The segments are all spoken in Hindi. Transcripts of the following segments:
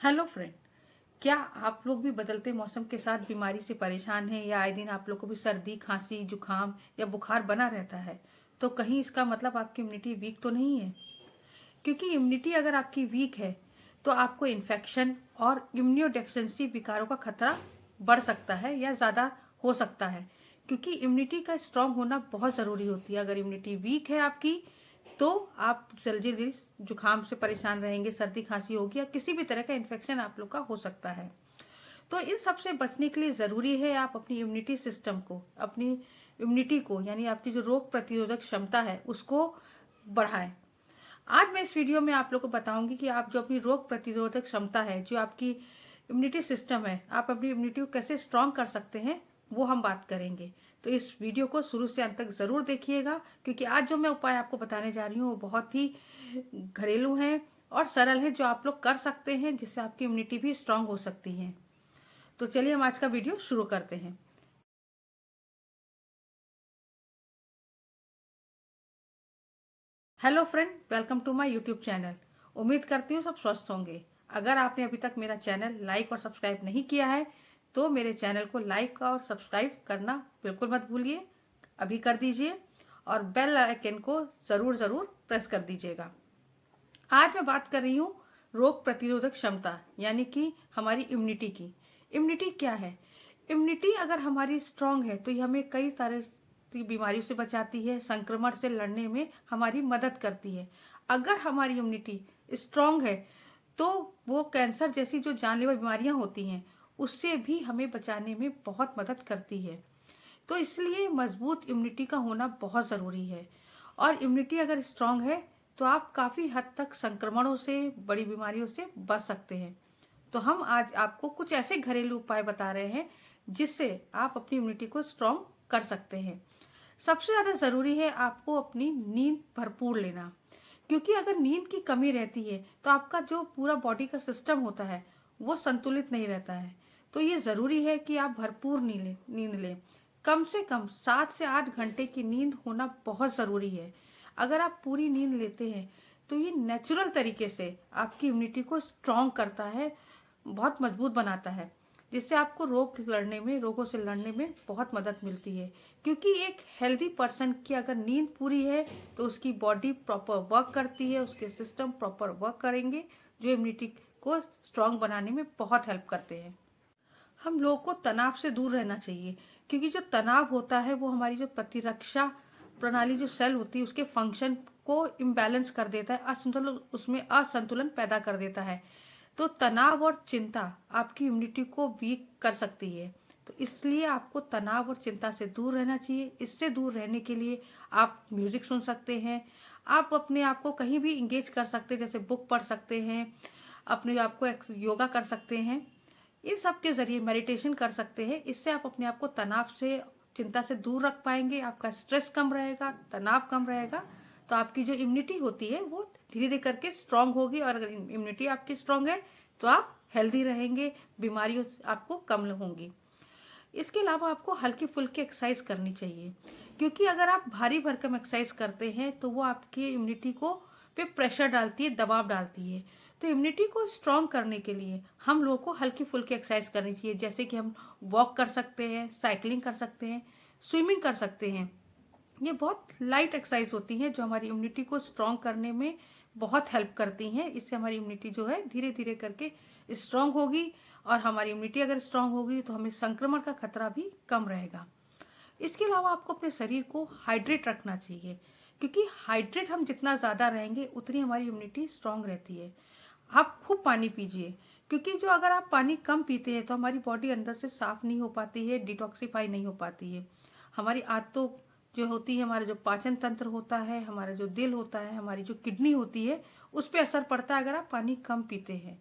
Hello friend. क्या आप लोग भी बदलते मौसम के साथ बीमारी से परेशान हैं या आए दिन आप लोग को भी सर्दी खांसी जुकाम या बुखार बना रहता है? तो कहीं इसका मतलब आपकी इम्यूनिटी वीक तो नहीं है? क्योंकि इम्यूनिटी अगर आपकी वीक है तो आपको इन्फेक्शन और इम्यूनोडेफिशिएंसी विकारों का खतरा बढ़ सकता है या ज़्यादा हो सकता है। क्योंकि इम्यूनिटी का स्ट्रांग होना बहुत ज़रूरी होती है। अगर इम्यूनिटी वीक है आपकी तो आप जल्दी जल्दी जुकाम से परेशान रहेंगे, सर्दी खांसी होगी या किसी भी तरह का इन्फेक्शन आप लोग का हो सकता है। तो इन सब से बचने के लिए ज़रूरी है आप अपनी इम्यूनिटी सिस्टम को, अपनी इम्यूनिटी को यानी आपकी जो रोग प्रतिरोधक क्षमता है उसको बढ़ाएं। आज मैं इस वीडियो में आप लोग को बताऊंगी कि आप जो अपनी रोग प्रतिरोधक क्षमता है, जो आपकी इम्यूनिटी सिस्टम है, आप अपनी इम्यूनिटी को कैसे स्ट्रांग कर सकते हैं वो हम बात करेंगे। तो इस वीडियो को शुरू से अंत तक ज़रूर देखिएगा, क्योंकि आज जो मैं उपाय आपको बताने जा रही हूँ वो बहुत ही घरेलू हैं और सरल है, जो आप लोग कर सकते हैं, जिससे आपकी इम्यूनिटी भी स्ट्रांग हो सकती है। तो चलिए हम आज का वीडियो शुरू करते हैं। Hello friend, welcome to my YouTube channel. उम्मीद करती हूँ सब स्वस्थ होंगे। अगर आपने अभी तक मेरा चैनल लाइक और सब्सक्राइब नहीं किया है तो मेरे चैनल को लाइक और सब्सक्राइब करना बिल्कुल मत भूलिए, अभी कर दीजिए और बेल आइकन को ज़रूर ज़रूर प्रेस कर दीजिएगा। आज मैं बात कर रही हूँ रोग प्रतिरोधक क्षमता यानी कि हमारी इम्यूनिटी की। इम्यूनिटी क्या है? इम्यूनिटी अगर हमारी स्ट्रांग है तो ये हमें कई सारे बीमारियों से बचाती है, संक्रमण से लड़ने में हमारी मदद करती है। अगर हमारी इम्यूनिटी स्ट्रांग है तो वो कैंसर जैसी जो जानलेवा बीमारियां होती हैं उससे भी हमें बचाने में बहुत मदद करती है। तो इसलिए मजबूत इम्यूनिटी का होना बहुत ज़रूरी है। और इम्यूनिटी अगर स्ट्रांग है तो आप काफ़ी हद तक संक्रमणों से, बड़ी बीमारियों से बच सकते हैं। तो हम आज आपको कुछ ऐसे घरेलू उपाय बता रहे हैं जिससे आप अपनी इम्यूनिटी को स्ट्रांग कर सकते हैं। सबसे ज़्यादा ज़रूरी है आपको अपनी नींद भरपूर लेना, क्योंकि अगर नींद की कमी रहती है तो आपका जो पूरा बॉडी का सिस्टम होता है वो संतुलित नहीं रहता है। तो ये ज़रूरी है कि आप भरपूर नींद लें। कम से कम 7 से 8 घंटे की नींद होना बहुत ज़रूरी है। अगर आप पूरी नींद लेते हैं तो ये नेचुरल तरीके से आपकी इम्यूनिटी को स्ट्रॉन्ग करता है, बहुत मजबूत बनाता है, जिससे आपको रोगों से लड़ने में बहुत मदद मिलती है। क्योंकि एक हेल्दी पर्सन की अगर नींद पूरी है तो उसकी बॉडी प्रॉपर वर्क करती है, उसके सिस्टम प्रॉपर वर्क करेंगे, जो इम्यूनिटी को स्ट्रांग बनाने में बहुत हेल्प करते हैं। हम लोगों को तनाव से दूर रहना चाहिए, क्योंकि जो तनाव होता है वो हमारी जो प्रतिरक्षा प्रणाली, जो सेल होती है, उसके फंक्शन को इम्बैलेंस कर देता है, उसमें असंतुलन पैदा कर देता है। तो तनाव और चिंता आपकी इम्यूनिटी को वीक कर सकती है। तो इसलिए आपको तनाव और चिंता से दूर रहना चाहिए। इससे दूर रहने के लिए आप म्यूजिक सुन सकते हैं, आप अपने आप को कहीं भी इंगेज कर सकते हैं, जैसे बुक पढ़ सकते हैं, अपने आप को योगा कर सकते हैं, इन सब के जरिए मेडिटेशन कर सकते हैं। इससे आप अपने आप को तनाव से, चिंता से दूर रख पाएंगे, आपका स्ट्रेस कम रहेगा, तनाव कम रहेगा। तो आपकी जो इम्यूनिटी होती है वो धीरे धीरे करके स्ट्रांग होगी, और अगर इम्यूनिटी आपकी स्ट्रांग है तो आप हेल्दी रहेंगे, बीमारियों आपको कम होंगी। इसके अलावा आपको हल्की फुल्की एक्सरसाइज करनी चाहिए, क्योंकि अगर आप भारी भरकम एक्सरसाइज करते हैं तो वो आपकी इम्यूनिटी को पे प्रेशर डालती है, दबाव डालती है। तो इम्यूनिटी को स्ट्रांग करने के लिए हम लोगों को हल्की फुल्की एक्सरसाइज करनी चाहिए, जैसे कि हम वॉक कर सकते हैं, साइकिलिंग कर सकते हैं, स्विमिंग कर सकते हैं। ये बहुत लाइट एक्सरसाइज होती हैं जो हमारी इम्यूनिटी को स्ट्रांग करने में बहुत हेल्प करती हैं। इससे हमारी इम्यूनिटी जो है धीरे धीरे करके स्ट्रांग होगी, और हमारी इम्यूनिटी अगर स्ट्रांग होगी तो हमें संक्रमण का खतरा भी कम रहेगा। इसके अलावा आपको अपने शरीर को हाइड्रेट रखना चाहिए, क्योंकि हाइड्रेट हम जितना ज़्यादा रहेंगे उतनी हमारी इम्यूनिटी स्ट्रांग रहती है। आप खूब पानी पीजिए, क्योंकि जो अगर आप पानी कम पीते हैं तो हमारी बॉडी अंदर से साफ नहीं हो पाती है, डिटॉक्सिफाई नहीं हो पाती है। हमारी आंतों जो होती है, हमारा जो पाचन तंत्र होता है, हमारा जो दिल होता है, हमारी जो किडनी होती है, उस पर असर पड़ता है अगर आप पानी कम पीते हैं।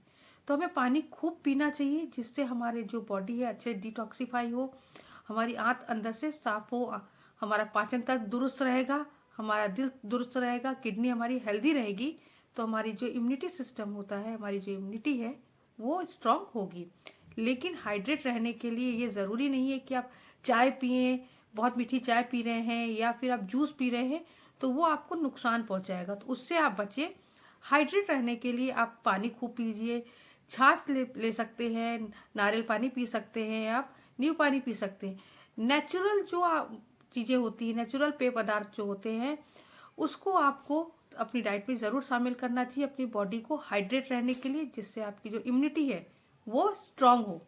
तो हमें पानी खूब पीना चाहिए, जिससे हमारे जो बॉडी है अच्छे डिटॉक्सिफाई हो, हमारी आंत अंदर से साफ हो, हमारा पाचन तंत्र दुरुस्त रहेगा, हमारा दिल दुरुस्त रहेगा, किडनी हमारी हेल्दी रहेगी। तो हमारी जो इम्यूनिटी सिस्टम होता है, हमारी जो इम्यूनिटी है वो स्ट्रांग होगी। लेकिन हाइड्रेट रहने के लिए ये ज़रूरी नहीं है कि आप चाय पिए, बहुत मीठी चाय पी रहे हैं या फिर आप जूस पी रहे हैं तो वो आपको नुकसान पहुंचाएगा, तो उससे आप बचें। हाइड्रेट रहने के लिए आप पानी खूब पीजिए, छाछ ले सकते हैं, नारियल पानी पी सकते हैं, आप नींबू पानी पी सकते हैं। नेचुरल जो चीज़ें होती हैं, नेचुरल पेय पदार्थ जो होते हैं, उसको आपको अपनी डाइट में ज़रूर शामिल करना चाहिए अपनी बॉडी को हाइड्रेट रहने के लिए, जिससे आपकी जो इम्यूनिटी है वो स्ट्रांग हो।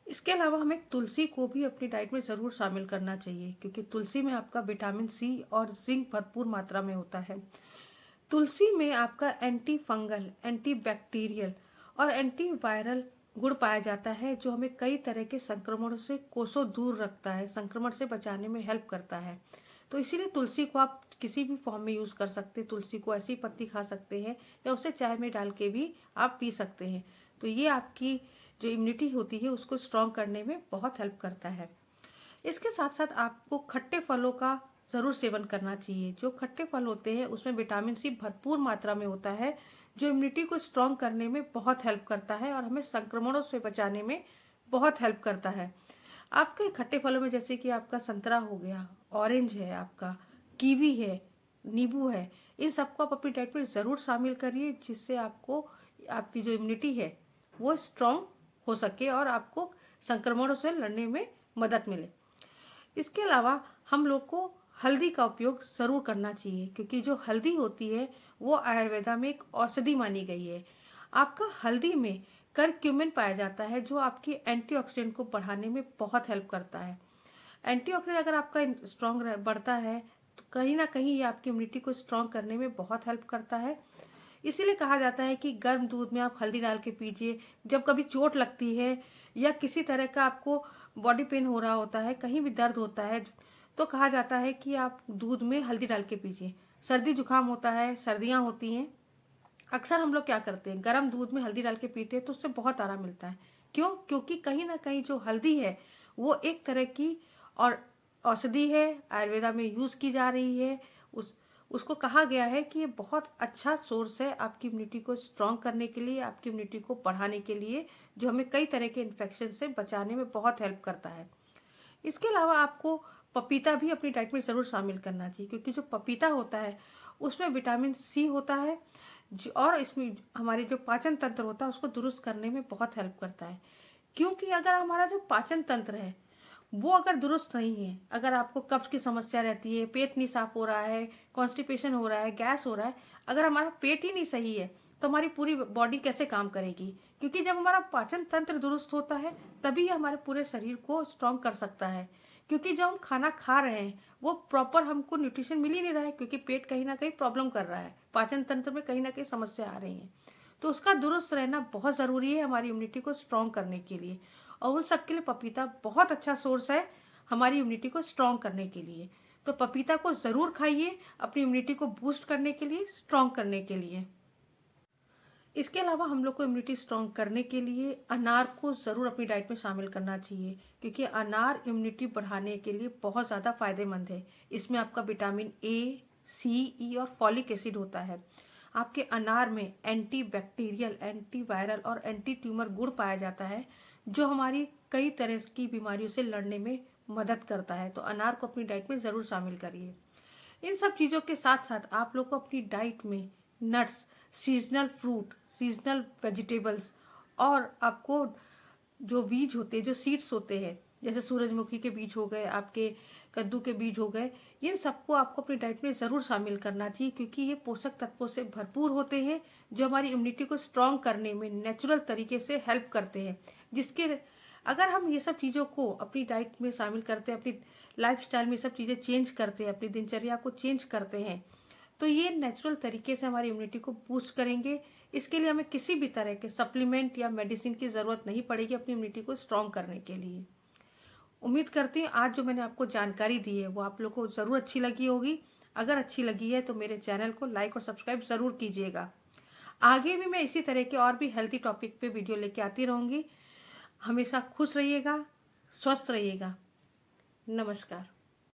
इसके अलावा हमें तुलसी को भी अपनी डाइट में ज़रूर शामिल करना चाहिए, क्योंकि तुलसी में आपका विटामिन सी और जिंक भरपूर मात्रा में होता है। तुलसी में आपका एंटी फंगल, एंटी बैक्टीरियल और एंटी वायरल गुण पाया जाता है, जो हमें कई तरह के संक्रमणों से कोसों दूर रखता है, संक्रमण से बचाने में हेल्प करता है। तो इसीलिए तुलसी को आप किसी भी फॉर्म में यूज़ कर सकते हैं। तुलसी को ऐसी पत्ती खा सकते हैं या उसे चाय में डाल के भी आप पी सकते हैं। तो ये आपकी जो इम्यूनिटी होती है उसको स्ट्रॉन्ग करने में बहुत हेल्प करता है। इसके साथ साथ आपको खट्टे फलों का ज़रूर सेवन करना चाहिए। जो खट्टे फल होते हैं उसमें विटामिन सी भरपूर मात्रा में होता है, जो इम्यूनिटी को स्ट्रॉन्ग करने में बहुत हेल्प करता है और हमें संक्रमणों से बचाने में बहुत हेल्प करता है। आपके खट्टे फलों में जैसे कि आपका संतरा हो गया, ऑरेंज है, आपका कीवी है, नींबू है, इन सबको आप अपनी डाइट में ज़रूर शामिल करिए, जिससे आपको आपकी जो इम्यूनिटी है वो स्ट्रॉन्ग हो सके और आपको संक्रमणों से लड़ने में मदद मिले। इसके अलावा हम लोग को हल्दी का उपयोग ज़रूर करना चाहिए, क्योंकि जो हल्दी होती है वो आयुर्वेदा में एक औषधि मानी गई है। आपका हल्दी में करक्यूमिन पाया जाता है, जो आपकी एंटीऑक्सीडेंट को बढ़ाने में बहुत हेल्प करता है। एंटीऑक्सीडेंट अगर आपका स्ट्रॉन्ग बढ़ता है तो कहीं ना कहीं ये आपकी इम्यूनिटी को स्ट्रॉन्ग करने में बहुत हेल्प करता है। इसीलिए कहा जाता है कि गर्म दूध में आप हल्दी डाल के पीजिए। जब कभी चोट लगती है या किसी तरह का आपको बॉडी पेन हो रहा होता है, कहीं भी दर्द होता है, तो कहा जाता है कि आप दूध में हल्दी डाल के पीजिए। सर्दी जुकाम होता है, सर्दियाँ होती हैं, अक्सर हम लोग क्या करते हैं, गर्म दूध में हल्दी डाल के पीते हैं, तो उससे बहुत आराम मिलता है। क्यों? क्योंकि कहीं ना कहीं जो हल्दी है वो एक तरह की और औषधि है, आयुर्वेदा में यूज़ की जा रही है। उसको कहा गया है कि ये बहुत अच्छा सोर्स है आपकी इम्यूनिटी को स्ट्रॉन्ग करने के लिए, आपकी इम्यूनिटी को बढ़ाने के लिए, जो हमें कई तरह के इन्फेक्शन से बचाने में बहुत हेल्प करता है। इसके अलावा आपको पपीता भी अपनी डाइट में ज़रूर शामिल करना चाहिए, क्योंकि जो पपीता होता है उसमें विटामिन सी होता है, और इसमें हमारे जो पाचन तंत्र होता है उसको दुरुस्त करने में बहुत हेल्प करता है। क्योंकि अगर हमारा जो पाचन तंत्र है वो अगर दुरुस्त नहीं है, अगर आपको कब्ज की समस्या रहती है, पेट नहीं साफ हो रहा है, कॉन्स्टिपेशन हो रहा है, गैस हो रहा है, अगर हमारा पेट ही नहीं सही है तो हमारी पूरी बॉडी कैसे काम करेगी? क्योंकि जब हमारा पाचन तंत्र दुरुस्त होता है तभी हमारे पूरे शरीर को स्ट्रॉन्ग कर सकता है। क्योंकि जो हम खाना खा रहे हैं वो प्रॉपर हमको न्यूट्रिशन मिल ही नहीं रहा है, क्योंकि पेट कहीं ना कहीं प्रॉब्लम कर रहा है, पाचन तंत्र में कहीं ना कहीं समस्या आ रही है। तो उसका दुरुस्त रहना बहुत ज़रूरी है हमारी इम्यूनिटी को स्ट्रॉन्ग करने के लिए, और उन सब के लिए पपीता बहुत अच्छा सोर्स है हमारी इम्यूनिटी को स्ट्रॉन्ग करने के लिए। तो पपीता को ज़रूर खाइए अपनी इम्यूनिटी को बूस्ट करने के लिए, स्ट्रॉन्ग करने के लिए। इसके अलावा हम लोग को इम्यूनिटी स्ट्रॉन्ग करने के लिए अनार को ज़रूर अपनी डाइट में शामिल करना चाहिए, क्योंकि अनार इम्यूनिटी बढ़ाने के लिए बहुत ज़्यादा फायदेमंद है। इसमें आपका विटामिन ए, सी, ई और फॉलिक एसिड होता है। आपके अनार में एंटी बैक्टीरियल, एंटी वायरल और एंटी ट्यूमर गुण पाया जाता है, जो हमारी कई तरह की बीमारियों से लड़ने में मदद करता है। तो अनार को अपनी डाइट में ज़रूर शामिल करिए। इन सब चीज़ों के साथ साथ आप लोग को अपनी डाइट में nuts, seasonal fruit, seasonal vegetables और आपको जो बीज होते हैं, जो सीड्स होते हैं, जैसे सूरजमुखी के बीज हो गए, आपके कद्दू के बीज हो गए, इन सबको आपको अपनी डाइट में ज़रूर शामिल करना चाहिए, क्योंकि ये पोषक तत्वों से भरपूर होते हैं, जो हमारी इम्यूनिटी को स्ट्रॉन्ग करने में नेचुरल तरीके से हेल्प करते हैं। जिसके अगर हम ये सब चीज़ों को अपनी डाइट में शामिल करते हैं, अपनी लाइफस्टाइल में सब चीज़ें चेंज करते हैं, अपनी दिनचर्या को चेंज करते हैं, तो ये नेचुरल तरीके से हमारी इम्यूनिटी को बूस्ट करेंगे। इसके लिए हमें किसी भी तरह के सप्लीमेंट या मेडिसिन की ज़रूरत नहीं पड़ेगी अपनी इम्यूनिटी को स्ट्रॉन्ग करने के लिए। उम्मीद करती हूँ आज जो मैंने आपको जानकारी दी है वो आप लोगों को ज़रूर अच्छी लगी होगी। अगर अच्छी लगी है तो मेरे चैनल को लाइक और सब्सक्राइब ज़रूर कीजिएगा। आगे भी मैं इसी तरह के और भी हेल्थी टॉपिक पे वीडियो लेके आती रहूँगी। हमेशा खुश रहिएगा, स्वस्थ रहिएगा। नमस्कार।